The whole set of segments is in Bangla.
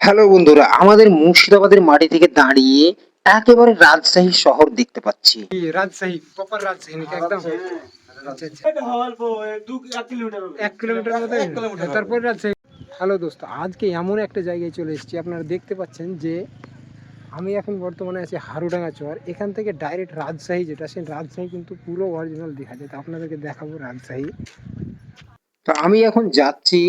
হ্যালো বন্ধুরা, আমাদের মুর্শিদাবাদের মাটি থেকে দাঁড়িয়ে একেবারে রাজশাহী শহর দেখতে পাচ্ছি। রাজশাহী প্রপার রাজশাহী নাকি একদম? আচ্ছা আচ্ছা, এক কিলোমিটার মতো। তারপরে রাজশাহী। হ্যালো দোস্ত, আজকে এমন একটা জায়গায় চলে এসেছি, আপনারা দেখতে পাচ্ছেন যে আমি এখন বর্তমানে আছি হারুডাঙ্গা চর। এখান থেকে ডাইরেক্ট রাজশাহী, যেটা সেই রাজশাহী কিন্তু পুরো অরিজিনাল দেখা যায়। তো আপনাদেরকে দেখাবো রাজশাহী। তো আমি এখন যাচ্ছি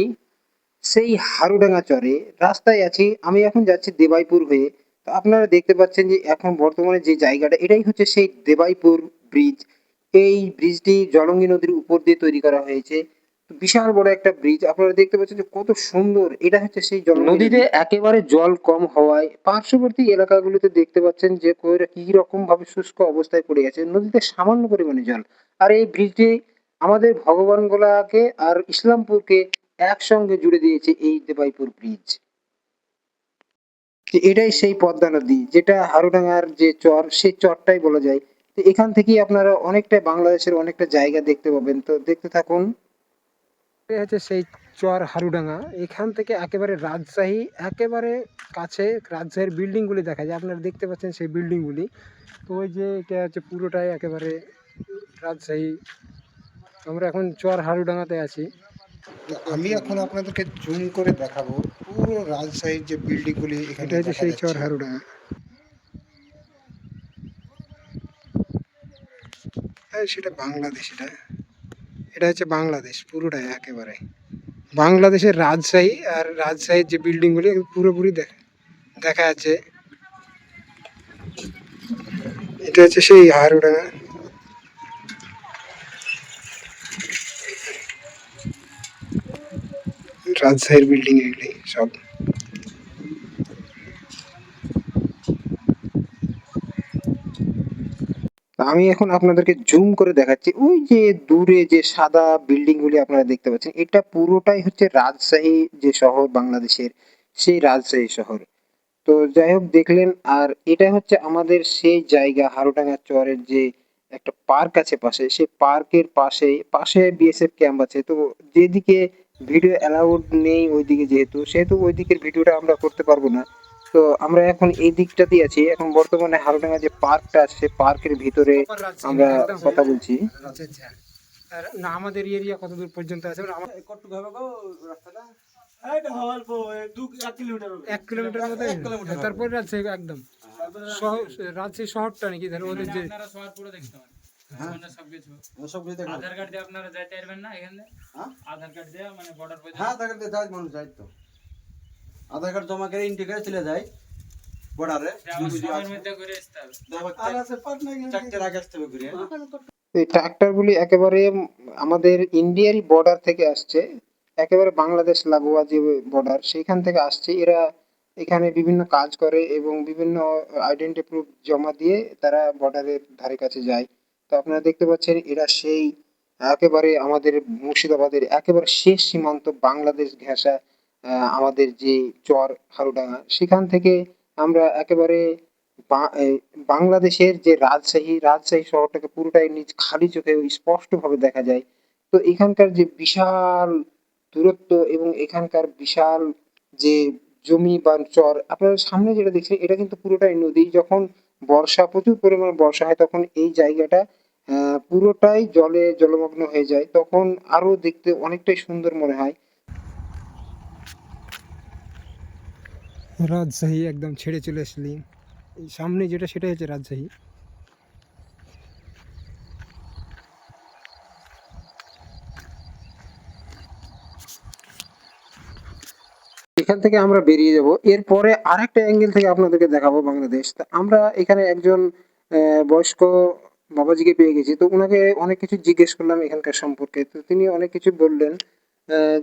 সেই হারুডাঙ্গা চরে। রাস্তায় আছি, আমি এখন যাচ্ছি দেবাইপুর হয়ে। তো আপনারা দেখতে পাচ্ছেন যে এখন বর্তমানে যে জায়গাটা, এটাই হচ্ছে সেই দেবাইপুর ব্রিজ। এই ব্রিজটি জলঙ্গি নদীর উপর দিয়ে তৈরি করা হয়েছে। তো বিশাল বড় একটা ব্রিজ, আপনারা দেখতে পাচ্ছেন যে কত সুন্দর। এটা হচ্ছে সেই নদীতে একেবারে জল কম হওয়ায় পার্শ্ববর্তী এলাকাগুলিতে দেখতে পাচ্ছেন যে কি রকম ভাবে শুষ্ক অবস্থায় পড়ে গেছে, নদীতে সামান্য পরিমাণে জল। আর এই ব্রিজটি আমাদের ভগবানগোলাকে আর ইসলামপুরকে একসঙ্গে জুড়ে দিয়েছে এই দেবাইপুর ব্রিজ। এটাই সেই পদ্মা নদী, যেটা হারুডাঙ্গার যে চর, সেই চরটাই বলা যায়। তো এখান থেকেই আপনারা অনেকটা বাংলাদেশের অনেকটা জায়গা দেখতে পাবেন, তো দেখতে থাকুন। এটা হচ্ছে সেই চর হারুডাঙ্গা। এখান থেকে একেবারে রাজশাহী একেবারে কাছে। রাজশাহীর বিল্ডিংগুলি দেখা যায়, আপনারা দেখতে পাচ্ছেন সেই বিল্ডিংগুলি। তো ওই যে এটা হচ্ছে পুরোটাই একেবারে রাজশাহী। আমরা এখন চর হারুডাঙ্গাতে আছি। আমি এখন আপনাদেরকে জুম করে দেখাবো পুরো রাজশাহীর যে বিল্ডিংগুলি এখানে এটা হচ্ছে দেখা সেই চর যাচ্ছে। হারুডাঙ্গা। হ্যাঁ, সেটা বাংলাদেশ। এটা এটা হচ্ছে বাংলাদেশ পুরোটাই একেবারে। বাংলাদেশের রাজশাহী, আর রাজশাহীর যে বিল্ডিংগুলি পুরোপুরি দেখা যাচ্ছে। এটা হচ্ছে সেই হারুডাঙ্গা। রাজশাহীর বিল্ডিং এগুলি সব। আমি এখন আপনাদেরকে জুম করে দেখাচ্ছি, ওই যে দূরে যে সাদা বিল্ডিং গুলি আপনারা দেখতে পাচ্ছেন, এটা পুরোটাই হচ্ছে রাজশাহী যে শহর বাংলাদেশের, সেই রাজশাহী শহর। তো যাই হোক, দেখলেন। আর এটা হচ্ছে আমাদের সেই জায়গা, হারুডাঙ্গা চরের যে একটা পার্ক আছে পাশে, সেই পার্কের পাশে পাশে বিএসএফ ক্যাম্প আছে। তো যেদিকে ভিডিও অ্যালাউড নেই ওইদিকে, যেহেতু সেহেতু ওই দিকের ভিডিওটা আমরা করতে পারবো না। তো আমরা এখন এই দিকটাতেই আছি, এখন বর্তমানে হারুডাঙ্গা যে পার্কটা আছে সেই পার্কের ভিতরে প্রপার রাজশাহী আমরা নাকি একদম? কথা বলছি। আচ্ছা আচ্ছা। আর না, আমাদের এরিয়া কত দূর পর্যন্ত আছে? এক কিলোমিটার মতো। তারপরে রাজশাহী একদম রাজশাহী শহরটা নাকি? ধর ওদের যে আপনারা শহর পুরো দেখতে পারেন। ওখানে সবকিছু আধার কার্ড দিয়ে আপনারা যাইতে পারবেন না এখানে। আধার কার্ড দিয়ে মানে বর্ডার পর্যন্ত। হ্যাঁ, আধার কার্ড দিয়ে যায়, মানুষ যায় তো। আধার কার্ড জমা করে ইন্ডিয়া করে চলে যায় বর্ডারে। সময়ের মধ্যে করে আসতে হবে। চারটের আগে আসতে হবে ঘুরে। এই ট্রাক্টর গুলি একেবারে আমাদের ইন্ডিয়ারই বর্ডার থেকে আসছে, একেবারে বাংলাদেশ লাগোয়া যে বর্ডার, সেইখান থেকে আসছে। এরা এখানে বিভিন্ন কাজ করে এবং বিভিন্ন আইডেন্টি প্রুফ জমা দিয়ে তারা বর্ডারের ধারে কাছে যায়। তো আপনারা দেখতে পাচ্ছেন, এরা সেই একেবারে আমাদের মুর্শিদাবাদের একেবারে শেষ সীমান্ত বাংলাদেশ ঘেঁষা আমাদের যে চর হারুডাঙ্গা, সেখান থেকে আমরা একেবারে বাংলাদেশের যে রাজশাহী শহরটাকে পুরোটাই নিজ খালি চোখে স্পষ্টভাবে দেখা যায়। তো এখানকার যে বিশাল দূরত্ব এবং এখানকার বিশাল যে জমি বা চর, আপনারা সামনে যেটা দেখছেন, এটা কিন্তু পুরোটাই নদী। যখন প্রচুর পরিমাণে বর্ষা হয়, তখন এই জায়গাটা পুরোটাই জলে জলমগ্ন হয়ে যায়, তখন আরো দেখতে অনেকটাই সুন্দর মনে হয়। রাজশাহী একদম ছেড়ে চলে আসলি। এই সামনে যেটা সেটা হচ্ছে রাজশাহী। এখান থেকে আমরা বেরিয়ে যাব, এরপরে আরেকটা অ্যাঙ্গেল থেকে আপনাদেরকে দেখাবো বাংলাদেশ। তা আমরা এখানে একজন বয়স্ক বাবাজিকে পেয়ে গেছি। তো ওনাকে অনেক কিছু জিজ্ঞেস করলাম এখানকার সম্পর্কে। তো তিনি অনেক কিছু বললেন,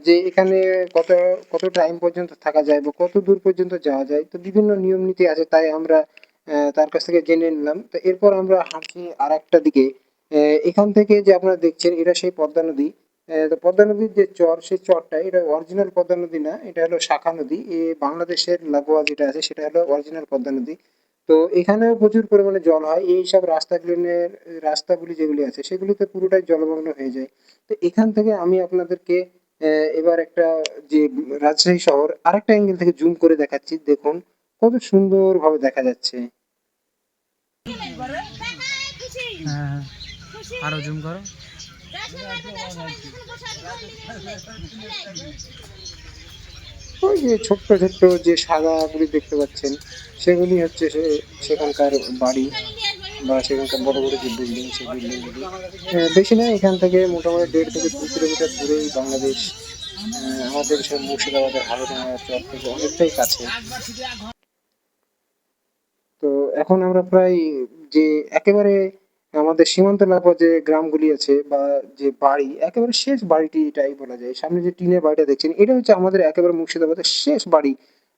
যে এখানে কত কত টাইম পর্যন্ত থাকা যায় বা কত দূর পর্যন্ত যাওয়া যায়। তো বিভিন্ন নিয়ম নীতি আছে, তাই আমরা তার কাছ থেকে জেনে নিলাম। তো এরপর আমরা হাঁটছি আর একটা দিকে। এখান থেকে যে আপনারা দেখছেন, এটা সেই পদ্মা নদী। তো পদ্মা নদীর যে চর, সেই চরটা এটা অরিজিনাল পদ্মা নদী না, এটা হলো শাখা নদী। বাংলাদেশের লাগোয়া যেটা আছে সেটা হলো অরিজিনাল পদ্মা নদী। তো এখানেও প্রচুর পরিমাণে জল হয়, এই সব রাস্তাগুলি যেগুলি আছে সেগুলিতে পুরোটাই জলমগ্ন হয়ে যায়। তো এখান থেকে আমি আপনাদেরকে এবার একটা যে রাজশাহী শহর আরেকটা অ্যাঙ্গেল থেকে জুম করে দেখাচ্ছি, দেখুন কত সুন্দরভাবে দেখা যাচ্ছে। হ্যাঁ, আরো জুম করো। ওই যে ছোট্ট ছোট্ট যে সাদাগুলি দেখতে পাচ্ছেন, সেগুলি হচ্ছে সেখানকার বাড়ি বা সেখানকার বড় বড় যে বিল্ডিং, সেই বিল্ডিংগুলি বেশি না, এখান থেকে মোটামুটি 1.5 থেকে 2 কিলোমিটার দূরেই বাংলাদেশ। আমাদের সে মুর্শিদাবাদের হারোডাঙ্গা চর থেকে অনেকটাই কাছে। তো এখন আমরা প্রায় যে একেবারে আমাদের সীমান্ত লাগোয়া যে গ্রামগুলি আছে বা যে বাড়ি, একেবারে শেষ বাড়িটি এটাই বলা যায়। সামনে যে টিনের বাড়িটা দেখছেন, এটা হচ্ছে আমাদের একেবারে মুর্শিদাবাদের শেষ বাড়ি,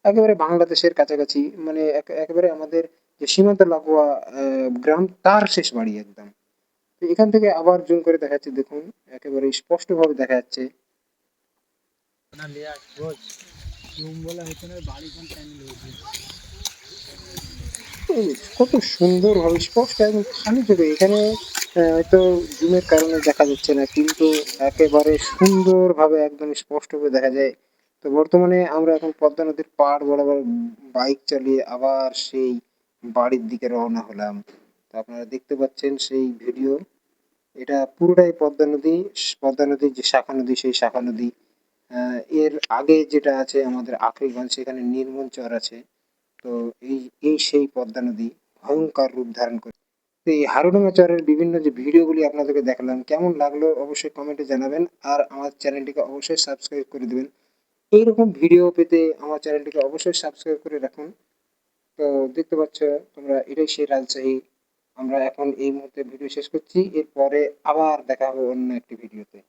একেবারে বাংলাদেশের কাছাকাছি, মানে একেবারে আমাদের যে সীমান্ত লাগোয়া গ্রাম, তার শেষ বাড়ি একদম। তো এখান থেকে আবার জুম করে দেখাচ্ছি, দেখুন একেবারে স্পষ্টভাবে দেখা যাচ্ছে। কত সুন্দরভাবে স্পষ্ট একদম খালি চোখে, এখানে হয়তো জুমের কারণে দেখা যাচ্ছে না, কিন্তু একেবারে সুন্দরভাবে একদম স্পষ্টভাবে দেখা যায়। তো বর্তমানে আমরা এখন পদ্মা নদীর পাড় বরাবর বাইক চালিয়ে আবার সেই বাড়ির দিকে রওনা হলাম। তো আপনারা দেখতে পাচ্ছেন সেই ভিডিও, এটা পুরোটাই পদ্মা নদী। পদ্মা নদীর যে শাখা নদী, সেই শাখা নদী। এর আগে যেটা আছে আমাদের আখরিগঞ্জ, সেখানে নির্মল চর আছে। তো এই এই সেই পদ্মা নদী ভয়ঙ্কর রূপ ধারণ করে। তো এই হারুডাঙ্গা চরের বিভিন্ন যে ভিডিওগুলি আপনাদেরকে দেখালাম, কেমন লাগলো অবশ্যই কমেন্টে জানাবেন, আর আমার চ্যানেলটিকে অবশ্যই সাবস্ক্রাইব করে দেবেন। এইরকম ভিডিও পেতে আমার চ্যানেলটিকে অবশ্যই সাবস্ক্রাইব করে রাখুন। তো দেখতে পাচ্ছ তোমরা, এটাই সেই রাজশাহী। আমরা এখন এই মুহূর্তে ভিডিও শেষ করছি, এরপরে আবার দেখা হবে অন্য একটি ভিডিওতে।